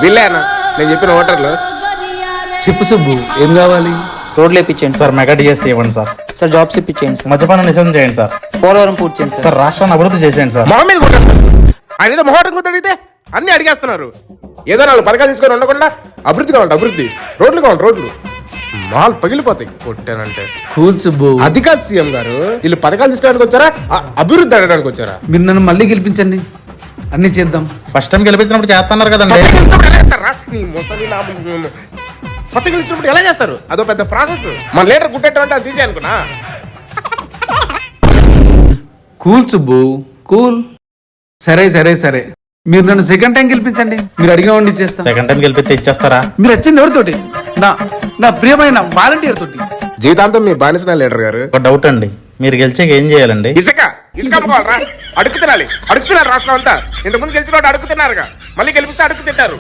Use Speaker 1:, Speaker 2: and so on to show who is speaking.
Speaker 1: వీళ్ళేనా నేను చెప్పిన ఓటర్లు?
Speaker 2: చెప్పు సుబ్బు, ఏం కావాలి?
Speaker 3: రోడ్లు వేయించండి
Speaker 4: సార్ మెగా డిఎస్సీ ఇవ్వండి సార్.
Speaker 3: సార్ జాబ్స్ ఇప్పించేయండి సార్.
Speaker 4: మద్యపానం నిషేధం చేయండి సార్.
Speaker 3: పోలవరం పూర్తి చేయండి సార్.
Speaker 4: సార్ రాష్ట్రాన్ని అభివృద్ధి చేసేయండి సార్.
Speaker 1: మొహం మీద కొట్టారు. ఆయన ఏదో మొహం అడిగితే అన్ని అడిగేస్తున్నారు. ఏదో నాలుగు పథకాలు తీసుకొని ఉండకుండా అభివృద్ధి కావాలి, అభివృద్ధి. రోడ్లు కావాలి, రోడ్లు. మాల్ పగిలిపోతాయి కొట్టానంటే.
Speaker 2: కూల్ సుబ్బు,
Speaker 1: అది కాదు సీఎం గారు, వీళ్ళు పథకాలు తీసుకోవడానికి వచ్చారా అభివృద్ధి అడగడానికి వచ్చారా?
Speaker 2: మీరు నన్ను మళ్ళీ గెలిపించండి, అన్ని చేద్దాం.
Speaker 4: ఫస్ట్ టైం గెలిపించినప్పుడు చేస్తున్నారు కదండి.
Speaker 1: ఫస్ట్ గెలిచినప్పుడు ఎలా చేస్తారు? అదో పెద్ద ప్రాసెస్. మన లీటర్ గుట్టేటంటే అది తీసే అనుకున్నా.
Speaker 2: Cool Subbu, cool. సరే సరే సరే, మీరు నన్ను సెకండ్ టైం గెలిపించండి, మీరు అడిగిన వాడిని ఇచ్చేస్తా.
Speaker 4: సెకండ్ టైం గెలిపిస్తే ఇచ్చేస్తారా?
Speaker 2: మీరు వచ్చింది ఎవరితోటి? నా నా ప్రియమైన వాలంటీర్ తోటి.
Speaker 1: జీవితాంతం మీ బానిసన లీడర్ గారు.
Speaker 4: ఒక డౌట్ అండి, మీరు గెలిచాక ఏం చేయాలండి?
Speaker 1: ఇసుక అమ్ముకోవాలరా? అడుగు తినాలి రాష్ట్రం అంతా. ఇంతకుముందు గెలిచిన వాడు అడుగు తిన్నారుగా, మళ్ళీ గెలిపిస్తే అడుగు తింటారు.